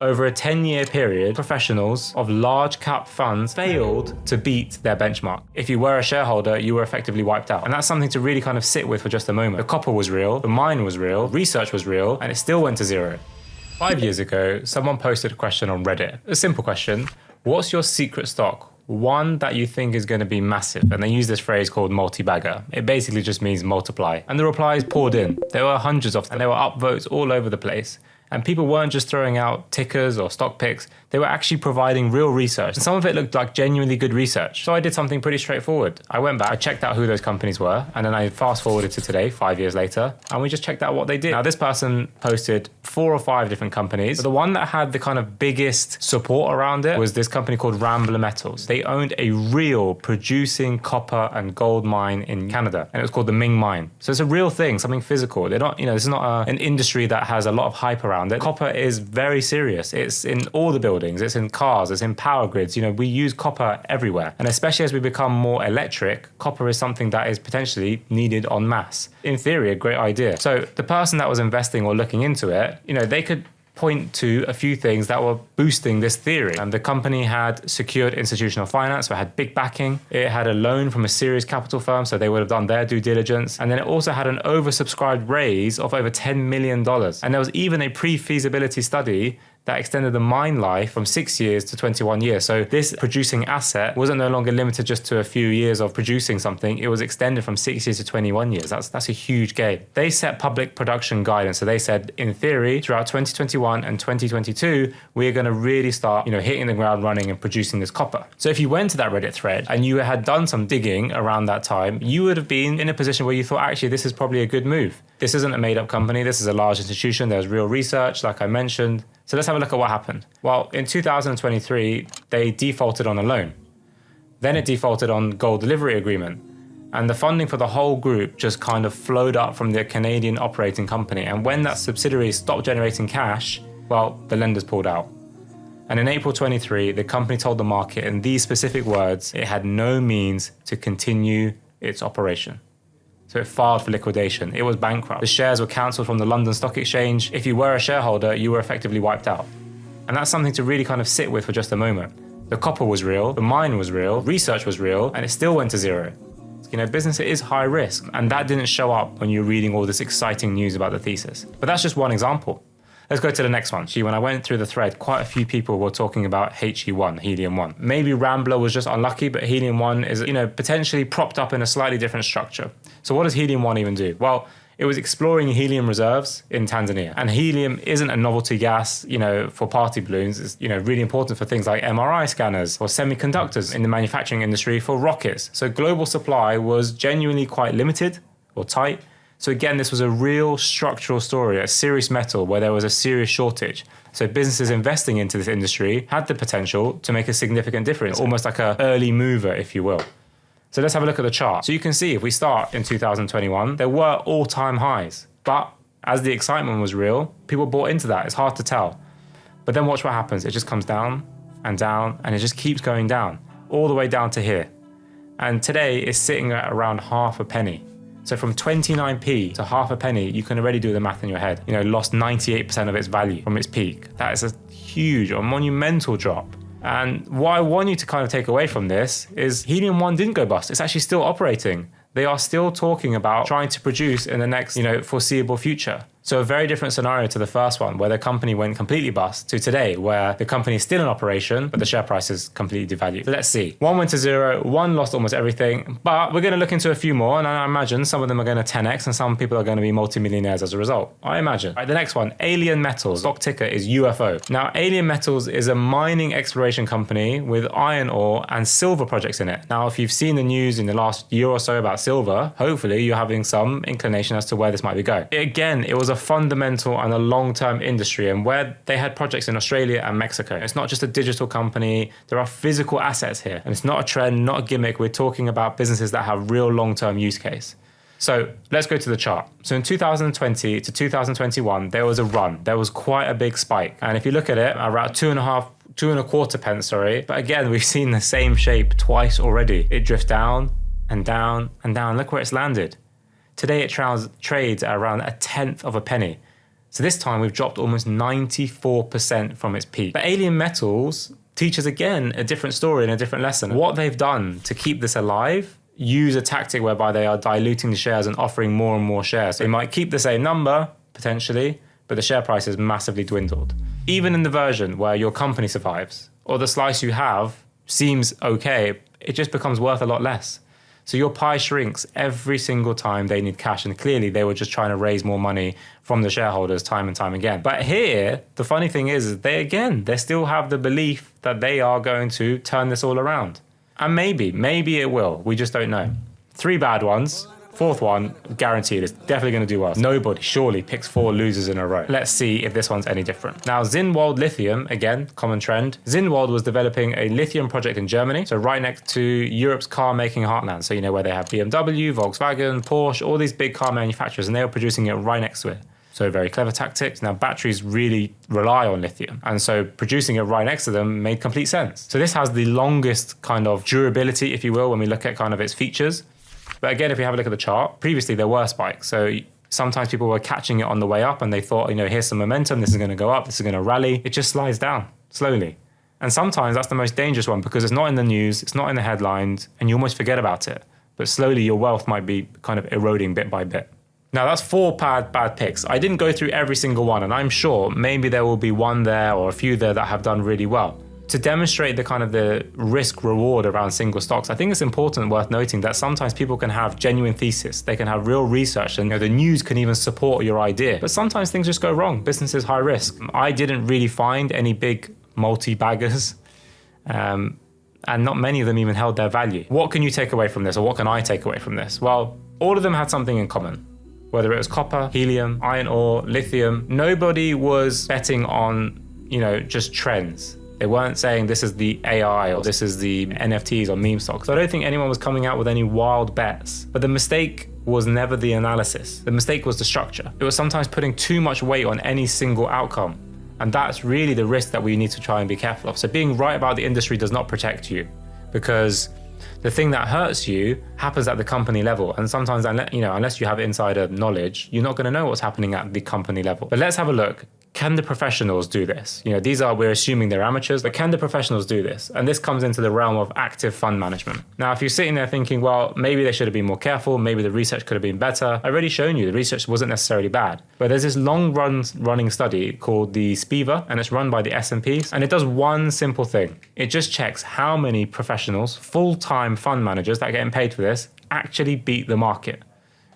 Over a 10-year period, professionals of large cap funds failed to beat their benchmark. If you were a shareholder, you were effectively wiped out. And that's something to really kind of sit with for just a moment. The copper was real, the mine was real, research was real, and it still went to zero. 5 years ago, someone posted a question on Reddit. A simple question: what's your secret stock? One that you think is going to be massive. And they use this phrase called multi-bagger. It basically just means multiply. And the replies poured in. There were hundreds of them, and there were upvotes all over the place. And people weren't just throwing out tickers or stock picks, they were actually providing real research. And some of it looked like genuinely good research. So I did something pretty straightforward. I went back, I checked out who those companies were, and then I fast forwarded to today, 5 years later, and we just checked out what they did. Now this person posted 4 or 5 different companies, but the one that had the kind of biggest support around it was this company called Rambler Metals. They owned a real producing copper and gold mine in Canada, and it was called the Ming Mine. So it's a real thing, something physical. They're not, this is not an industry that has a lot of hype around it. Copper is very serious. It's in all the buildings, it's in cars, it's in power grids. We use copper everywhere. And especially as we become more electric, copper is something that is potentially needed en masse. In theory, a great idea. So the person that was investing or looking into it, they could point to a few things that were boosting this theory. And the company had secured institutional finance, so it had big backing. It had a loan from a serious capital firm, so they would have done their due diligence. And then it also had an oversubscribed raise of over $10 million. And there was even a pre-feasibility study that extended the mine life from 6 years to 21 years. So this producing asset wasn't no longer limited just to a few years of producing something. It was extended from 6 years to 21 years. That's a huge gain. They set public production guidance. So they said, in theory, throughout 2021 and 2022, we're going to really start, hitting the ground running and producing this copper. So if you went to that Reddit thread and you had done some digging around that time, you would have been in a position where you thought, actually, this is probably a good move. This isn't a made-up company. This is a large institution. There's real research, like I mentioned. So let's have a look at what happened. Well, in 2023, they defaulted on a loan. Then it defaulted on gold delivery agreement. And the funding for the whole group just kind of flowed up from the Canadian operating company. And when that subsidiary stopped generating cash, well, the lenders pulled out. And in April 23, the company told the market in these specific words, it had no means to continue its operation. So it filed for liquidation. It was bankrupt. The shares were cancelled from the London Stock Exchange. If you were a shareholder, you were effectively wiped out. And that's something to really kind of sit with for just a moment. The copper was real, the mine was real, research was real, and it still went to zero. Business is high risk, and that didn't show up when you're reading all this exciting news about the thesis. But that's just one example. Let's go to the next one. When I went through the thread, quite a few people were talking about Helium One. Maybe Rambler was just unlucky, but Helium One is, potentially propped up in a slightly different structure. So what does Helium One even do? Well, it was exploring helium reserves in Tanzania. And helium isn't a novelty gas, for party balloons. It's, really important for things like MRI scanners or semiconductors in the manufacturing industry for rockets. So global supply was genuinely quite limited or tight. So again, this was a real structural story, a serious metal where there was a serious shortage. So businesses investing into this industry had the potential to make a significant difference, almost like an early mover, if you will. So let's have a look at the chart. So you can see if we start in 2021, there were all-time highs. But as the excitement was real, people bought into that. It's hard to tell. But then watch what happens. It just comes down, and it just keeps going down, all the way down to here. And today it's sitting at around half a penny. So from 29p to half a penny, you can already do the math in your head. Lost 98% of its value from its peak. That is a huge or monumental drop. And what I want you to kind of take away from this is Helium One didn't go bust. It's actually still operating. They are still talking about trying to produce in the next, foreseeable future. So a very different scenario to the first one, where the company went completely bust, to today, where the company is still in operation, but the share price is completely devalued. So let's see. One went to zero, one lost almost everything, but we're going to look into a few more, and I imagine some of them are going to 10x, and some people are going to be multimillionaires as a result. I imagine. Right, the next one, Helium Metals. Stock ticker is UFO. Now, Helium Metals is a mining exploration company with iron ore and silver projects in it. Now, if you've seen the news in the last year or so about silver, hopefully you're having some inclination as to where this might be going. Again, it was a fundamental and a long-term industry, and where they had projects in Australia and Mexico. It's not just a digital company. There are physical assets here, and it's not a trend, not a gimmick. We're talking about businesses that have real long-term use case. So let's go to the chart. So in 2020 to 2021, there was a run. There was quite a big spike. And if you look at it, around 2.25 pence, But again, we've seen the same shape twice already. It drifts down and down and down. Look where it's landed. Today it trades at around 1/10 of a penny. So this time we've dropped almost 94% from its peak. But Helium Metals teaches again a different story and a different lesson. What they've done to keep this alive, use a tactic whereby they are diluting the shares and offering more and more shares. So they might keep the same number, potentially, but the share price has massively dwindled. Even in the version where your company survives, or the slice you have seems okay, it just becomes worth a lot less. So your pie shrinks every single time they need cash. And clearly they were just trying to raise more money from the shareholders time and time again. But here, the funny thing is they still have the belief that they are going to turn this all around. And maybe it will. We just don't know. 3 bad ones. 4th one, guaranteed, is definitely going to do well. Nobody surely picks 4 losers in a row. Let's see if this one's any different. Now, Zinnwald Lithium, again, common trend. Zinnwald was developing a lithium project in Germany, so right next to Europe's car-making heartland. So, where they have BMW, Volkswagen, Porsche, all these big car manufacturers, and they were producing it right next to it. So very clever tactics. Now, batteries really rely on lithium. And so producing it right next to them made complete sense. So this has the longest kind of durability, if you will, when we look at kind of its features. But again, if we have a look at the chart, previously there were spikes. So sometimes people were catching it on the way up and they thought, here's some momentum, this is going to go up, this is going to rally. It just slides down slowly. And sometimes that's the most dangerous one because it's not in the news, it's not in the headlines, and you almost forget about it. But slowly your wealth might be kind of eroding bit by bit. Now that's 4 bad picks. I didn't go through every single one, and I'm sure maybe there will be one there or a few there that have done really well. To demonstrate the kind of the risk reward around single stocks, I think it's important, worth noting, that sometimes people can have genuine thesis. They can have real research and the news can even support your idea. But sometimes things just go wrong. Business is high risk. I didn't really find any big multi-baggers and not many of them even held their value. What can you take away from this, or what can I take away from this? Well, all of them had something in common. Whether it was copper, helium, iron ore, lithium, nobody was betting on, just trends. They weren't saying this is the AI or this is the NFTs or meme stocks. I don't think anyone was coming out with any wild bets. But the mistake was never the analysis. The mistake was the structure. It was sometimes putting too much weight on any single outcome. And that's really the risk that we need to try and be careful of. So being right about the industry does not protect you, because the thing that hurts you happens at the company level. And sometimes, unless you have insider knowledge, you're not going to know what's happening at the company level. But let's have a look. Can the professionals do this? We're assuming they're amateurs, but can the professionals do this? And this comes into the realm of active fund management. Now, if you're sitting there thinking, well, maybe they should have been more careful, maybe the research could have been better, I've already shown you the research wasn't necessarily bad. But there's this running study called the SPIVA, and it's run by the S&P, and it does one simple thing. It just checks how many professionals, full-time fund managers that are getting paid for this, actually beat the market.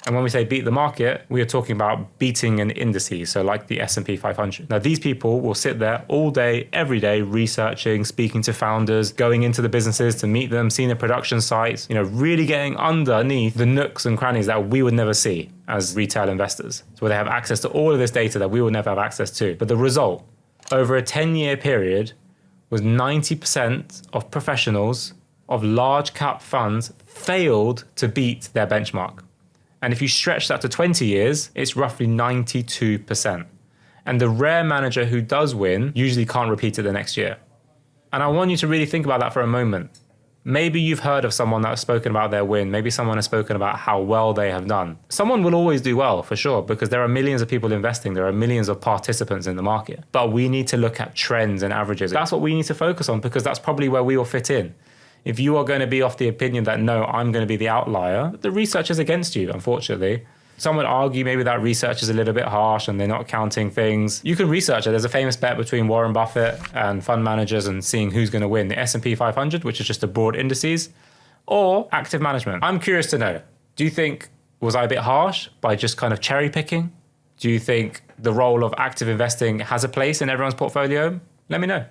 And when we say beat the market, we are talking about beating an indices, so like the S&P 500. Now, these people will sit there all day, every day, researching, speaking to founders, going into the businesses to meet them, seeing the production sites, really getting underneath the nooks and crannies that we would never see as retail investors. So where they have access to all of this data that we will never have access to. But the result, over a 10-year period, was 90% of professionals of large cap funds failed to beat their benchmark. And if you stretch that to 20 years, it's roughly 92%. And the rare manager who does win usually can't repeat it the next year. And I want you to really think about that for a moment. Maybe you've heard of someone that has spoken about their win. Maybe someone has spoken about how well they have done. Someone will always do well, for sure, because there are millions of people investing. There are millions of participants in the market. But we need to look at trends and averages. That's what we need to focus on, because that's probably where we will fit in. If you are going to be of the opinion that, no, I'm going to be the outlier, the research is against you, unfortunately. Some would argue maybe that research is a little bit harsh and they're not counting things. You can research it. There's a famous bet between Warren Buffett and fund managers and seeing who's going to win, the S&P 500, which is just a broad indices, or active management. I'm curious to know, do you think, was I a bit harsh by just kind of cherry picking? Do you think the role of active investing has a place in everyone's portfolio? Let me know.